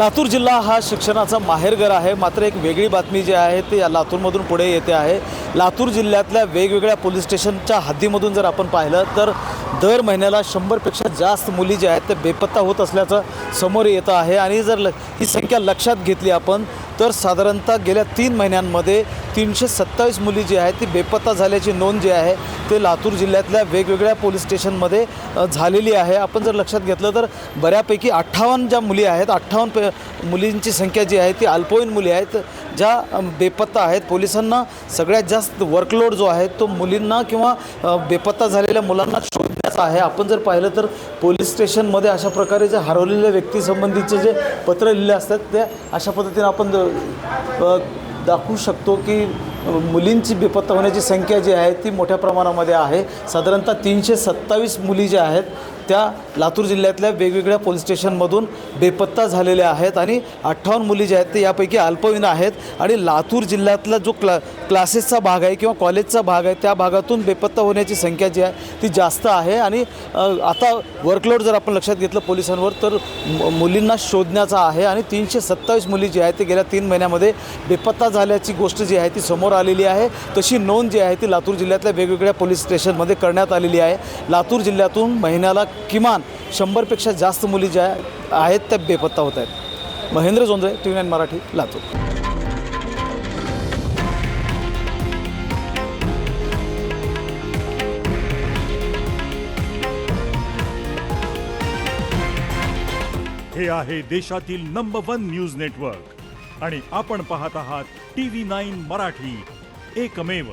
लातूर जिल्हा हा शिक्षणाचा माहेरघर आहे, मात्र एक वेगळी बातमी जी आहे ती लातूरमधून पुढे येते आहे। लातूर जिल्ह्यातल्या वेगवेगळ्या पोलीस स्टेशनच्या हद्दीमधून जर आपण पाहिलं तर दर महिन्याला 100पेक्षा जास्त मुली जे आहेत ते बेपत्ता होत असल्याचं समोर येतं आहे। आणि जर ही संख्या लक्षात घेतली आपण तर साधारणतः गेल्या 3 महिन्यांमध्ये 327 मुली जी आहेत ती बेपत्ता झाल्याची नोंद जी आहे ते लातूर जिल्ह्यातल्या वेगवेगळ्या पोलीस स्टेशनमध्ये झालेली आहे। आपण जर लक्षात घेतलं तर बऱ्यापैकी 58 ज्या मुली आहेत, 58 मुलींची संख्या जी आहे ती अल्पवयीन मुली आहेत ज्या बेपत्ता आहेत। पोलिसांना सगळ्यात जास्त वर्कलोड जो आहे तो मुलींना किंवा बेपत्ता झालेल्या मुलांना शोधण्याचा आहे। आपण जर पाहिलं तर पोलीस स्टेशनमध्ये अशा प्रकारे जे हरवलेल्या व्यक्तीसंबंधीचे जे पत्र लिहिले असतात ते अशा पद्धतीने आपण दाखवू शकतो की मुलींची बेपत्ता होण्याची संख्या जी आहे ती मोठ्या प्रमाणामध्ये आहे। साधारणतः 327 मुली ज्या आहेत त्या लातूर जिल्ह्यातल्या वेगवेगळ्या पोलीस स्टेशनमधून बेपत्ता झालेल्या आहेत आणि 58 मुली ज्या आहेत ते यापैकी अल्पवयीन आहेत। आणि लातूर जिल्ह्यातला जो क्लासेसचा भाग आहे किंवा कॉलेजचा भाग आहे त्या भागातून बेपत्ता होण्याची संख्या जी आहे ती जास्त आहे। आणि आता वर्कलोड जर आपण लक्षात घेतलं पोलिसांवर तर मुलींना शोधण्याचा आहे आणि 327 मुली जी आहेत ते गेल्या 3 महिन्यामध्ये बेपत्ता झाल्याची गोष्ट जी आहे ती समोर आलेली आहे। तशी नोंद जी आहे ती लातूर जिल्ह्यातल्या वेगवेगळ्या पोलीस स्टेशनमध्ये करण्यात आलेली आहे। लातूर जिल्ह्यातून महिन्याला किमान 100पेक्षा जास्त मुली ज्या आहेत त्या बेपत्ता होत आहेत। महेंद्र जोंधळे, TV9 मराठी, लातूर। हे आहे देशातील नंबर 1 न्यूज नेटवर्क आणि आपण पाहत आहात TV9 मराठी, एकमेव।